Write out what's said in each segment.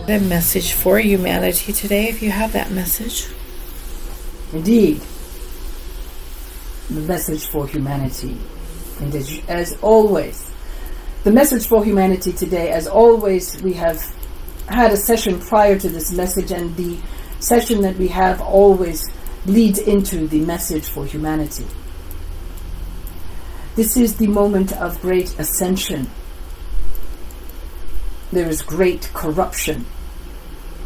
A message for humanity today, if you have that message. Indeed, the message for humanity. And as always, the message for humanity today, as always, we have had a session prior to this message, and the session that we have always leads into the message for humanity. This is the moment of great ascension. There is great corruption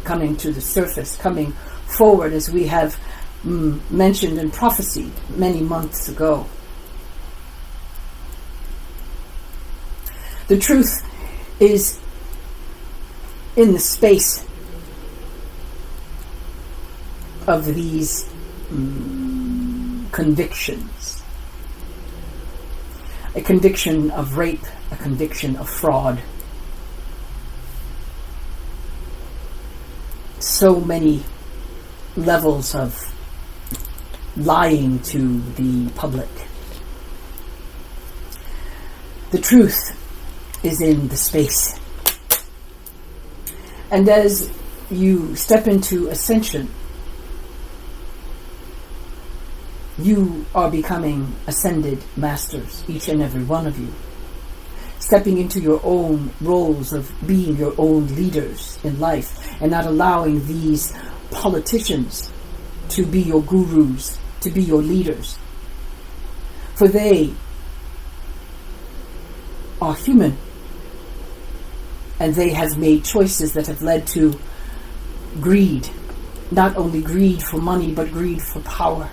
coming to the surface, coming forward, as we have mentioned and prophesied many months ago. The truth is in the space of these convictions. A conviction of rape, a conviction of fraud. So many levels of lying to the public. The truth is in the space. And as you step into ascension, you are becoming ascended masters, each and every one of you. Stepping into your own roles of being your own leaders in life, and not allowing these politicians to be your gurus, to be your leaders. For they are human, and they have made choices that have led to greed. Not only greed for money, but greed for power.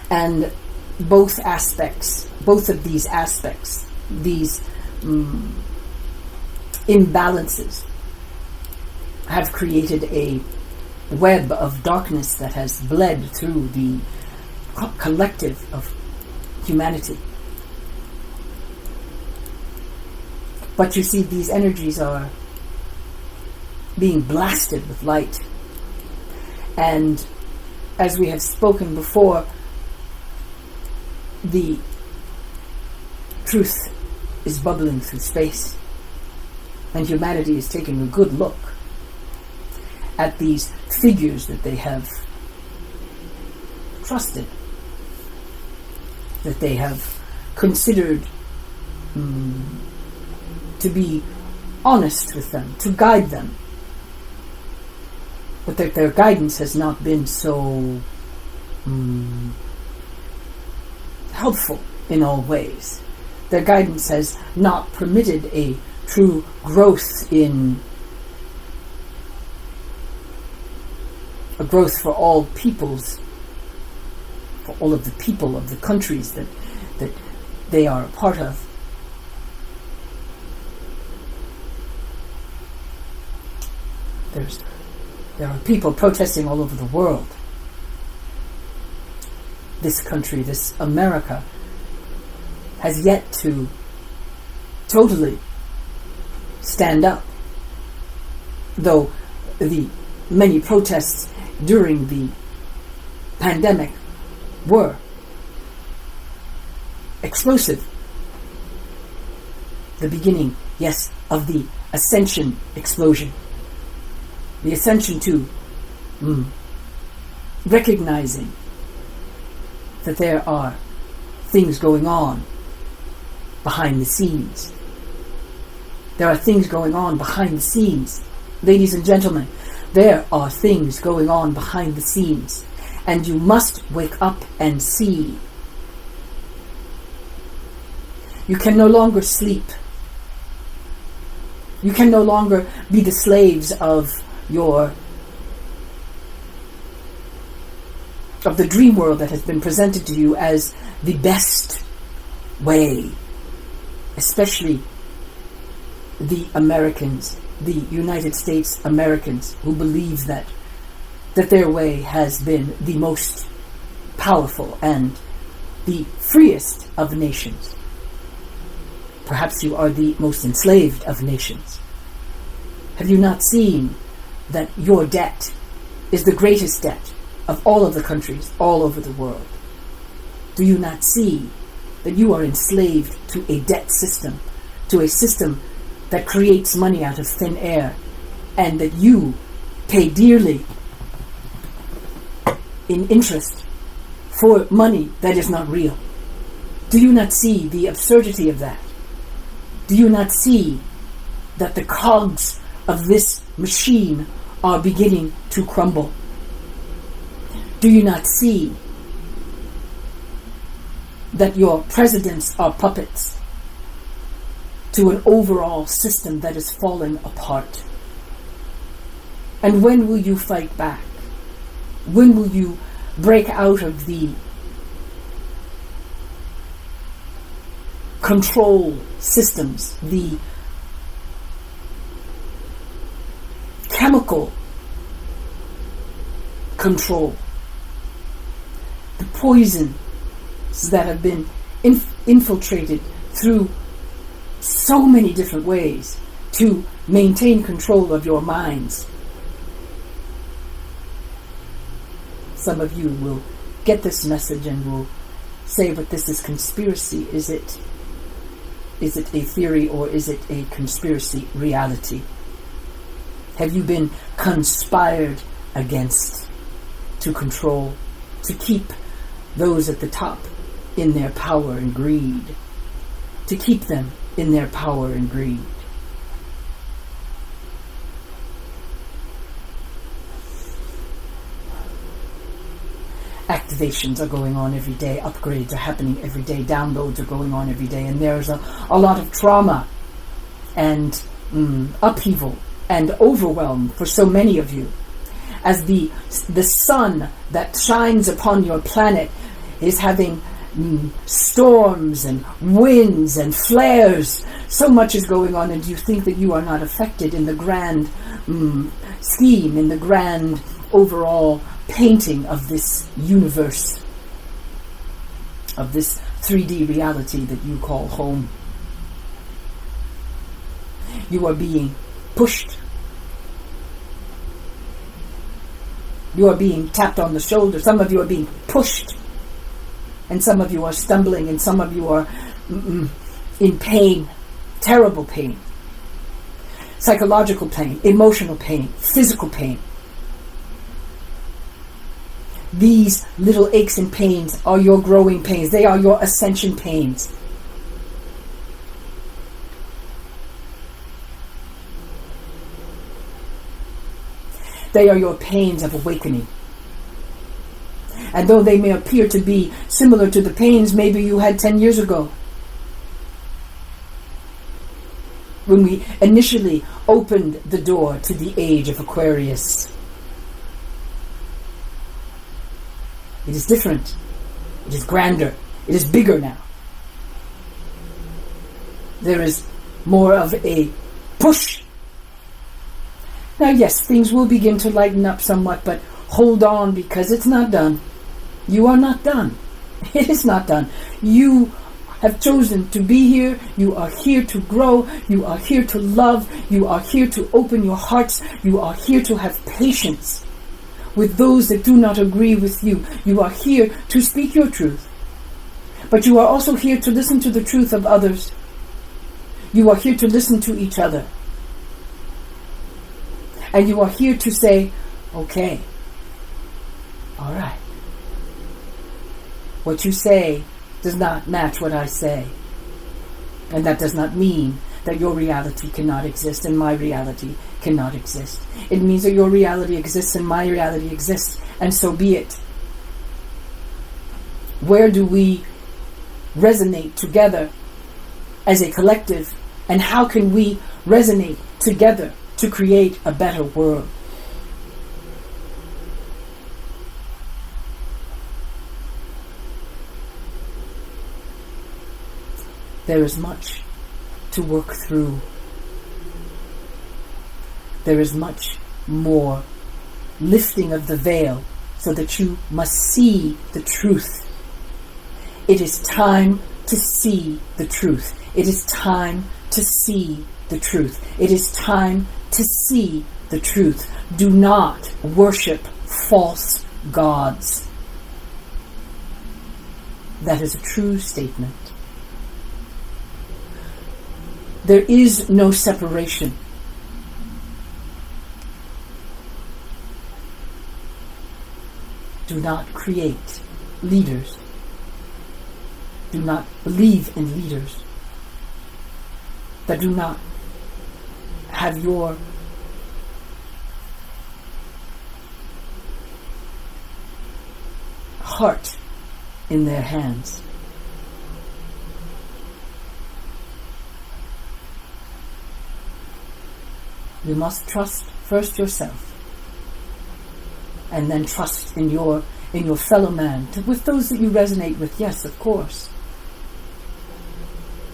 And both of these aspects, these imbalances, have created a web of darkness that has bled through the collective of humanity. But you see, these energies are being blasted with light. And as we have spoken before, the truth is bubbling through space. And humanity is taking a good look at these figures that they have trusted, that they have considered to be honest with them, to guide them. But that their guidance has not been so helpful in all ways. Their guidance has not permitted a true growth in a growth for all peoples, for all of the people of the countries that they are a part of. There are people protesting all over the world. This country, this America, has yet to totally stand up. Though the many protests during the pandemic were explosive. The beginning, yes, of the ascension explosion. The ascension to recognizing that there are things going on behind the scenes. There are things going on behind the scenes. Ladies and gentlemen, there are things going on behind the scenes. And you must wake up and see. You can no longer sleep. You can no longer be the slaves of the dream world that has been presented to you as the best way, especially the Americans, the United States Americans, who believe that their way has been the most powerful and the freest of nations. Perhaps you are the most enslaved of nations. Have you not seen that your debt is the greatest debt of all of the countries all over the world. Do you not see that you are enslaved to a debt system, to a system that creates money out of thin air, and that you pay dearly in interest for money that is not real? Do you not see the absurdity of that? Do you not see that the cogs of this machine are beginning to crumble? Do you not see that your presidents are puppets to an overall system that is falling apart? And when will you fight back? When will you break out of the control systems, the chemical control, the poisons that have been infiltrated through so many different ways to maintain control of your minds? Some of you will get this message and will say, but this is conspiracy. Is it a theory, or is it a conspiracy reality? Have you been conspired against to control, to keep those at the top in their power and greed, to keep them in their power and greed? Activations are going on every day, upgrades are happening every day, downloads are going on every day, and there's a lot of trauma and upheaval and overwhelm for so many of you, as the sun that shines upon your planet is having storms and winds and flares. So much is going on, and you think that you are not affected in the grand scheme, in the grand overall painting of this universe, of this 3D reality that you call home. You are being pushed. You are being tapped on the shoulder. Some of you are being pushed, and some of you are stumbling, and some of you are in pain, terrible pain, psychological pain, emotional pain, physical pain. These little aches and pains are your growing pains. They are your ascension pains. They are your pains of awakening. And though they may appear to be similar to the pains maybe you had 10 years ago, when we initially opened the door to the age of Aquarius, it is different. It is grander. It is bigger now. There is more of a push. Now, yes, things will begin to lighten up somewhat, but hold on, because it's not done. You are not done. It is not done. You have chosen to be here. You are here to grow. You are here to love. You are here to open your hearts. You are here to have patience with those that do not agree with you. You are here to speak your truth. But you are also here to listen to the truth of others. You are here to listen to each other. And you are here to say, okay, all right. What you say does not match what I say. And that does not mean that your reality cannot exist and my reality cannot exist. It means that your reality exists and my reality exists, and so be it. Where do we resonate together as a collective, and how can we resonate together to create a better world? There is much to work through. There is much more lifting of the veil so that you must see the truth. It is time to see the truth. It is time to see the truth. It is time to see the truth. Do not worship false gods. That is a true statement. There is no separation. Do not create leaders. Do not believe in leaders that do not have your heart in their hands. You must trust first yourself, and then trust in your fellow man, with those that you resonate with, yes, of course.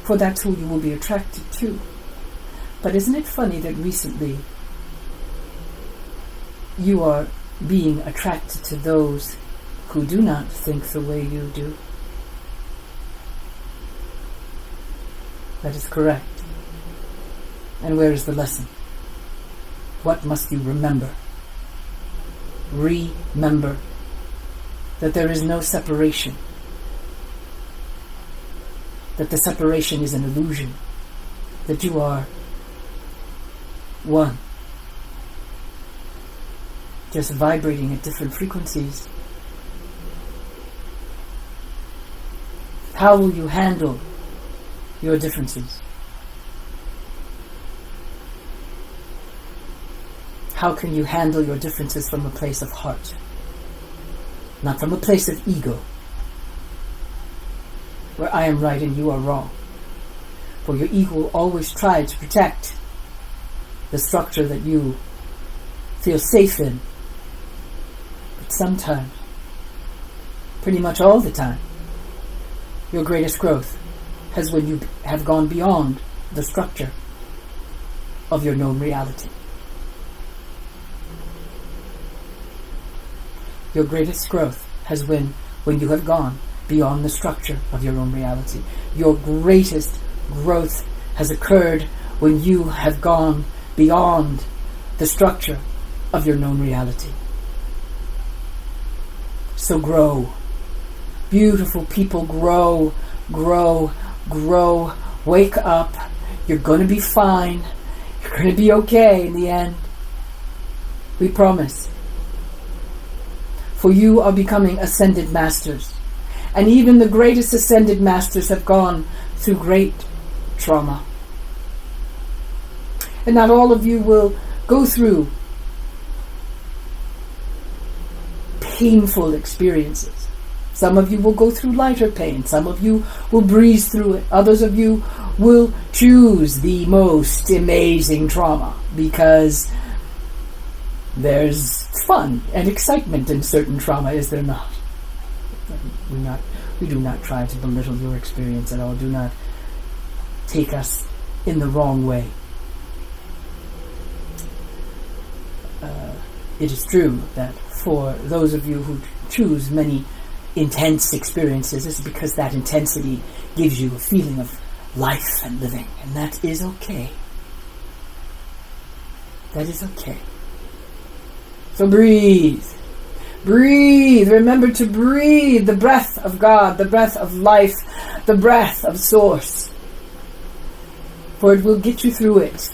For that's who you will be attracted to. But isn't it funny that recently you are being attracted to those who do not think the way you do? That is correct. And where is the lesson? What must you remember? Remember that there is no separation. That the separation is an illusion. That you are one. Just vibrating at different frequencies. How will you handle your differences? How can you handle your differences from a place of heart? Not from a place of ego, where I am right and you are wrong. For your ego will always try to protect the structure that you feel safe in. But sometimes, pretty much all the time, your greatest growth has when you have gone beyond the structure of your known reality. Your greatest growth has when you have gone beyond the structure of your own reality. Your greatest growth has occurred when you have gone beyond the structure of your known reality. So grow. Beautiful people, grow, grow, grow. Wake up. You're going to be fine. You're going to be okay in the end. We promise. For you are becoming ascended masters. And even the greatest ascended masters have gone through great trauma. And not all of you will go through painful experiences. Some of you will go through lighter pain. Some of you will breeze through it. Others of you will choose the most amazing trauma because there's fun and excitement in certain trauma, is there not? We do not try to belittle your experience at all. Do not take us in the wrong way. It is true that for those of you who choose many intense experiences, it's because that intensity gives you a feeling of life and living, and that is okay. That is okay. So breathe. Breathe. Remember to breathe the breath of God, the breath of life, the breath of Source. For it will get you through it.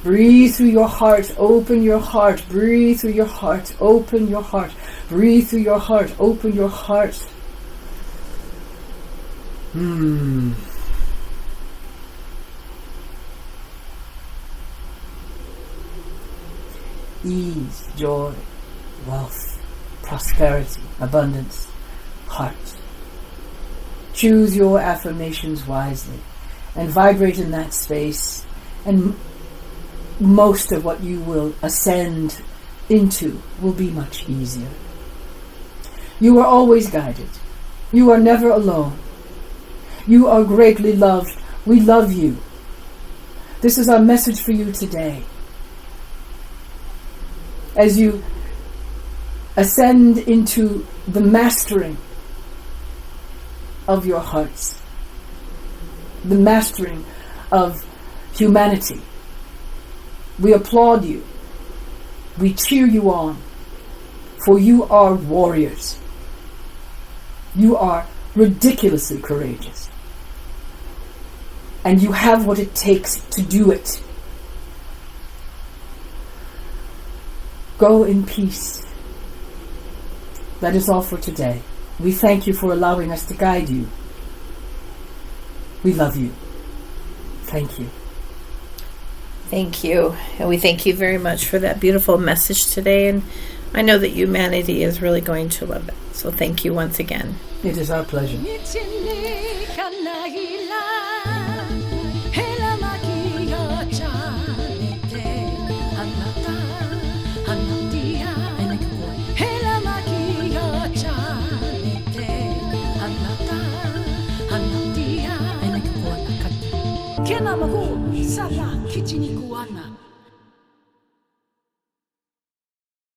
Breathe through your heart. Open your heart. Breathe through your heart. Open your heart. Breathe through your heart. Open your heart. Ease, joy, wealth, prosperity, abundance, heart. Choose your affirmations wisely and vibrate in that space, and most of what you will ascend into will be much easier. You are always guided. You are never alone. You are greatly loved. We love you. This is our message for you today. As you ascend into the mastering of your hearts, the mastering of humanity, we applaud you. We cheer you on For you are warriors. You are ridiculously courageous. And you have what it takes to do it. Go in peace. That is all for today. We thank you for allowing us to guide you. We love you. Thank you. Thank you. And we thank you very much for that beautiful message today. And I know that humanity is really going to love it. So thank you once again. It is our pleasure. Kenamaku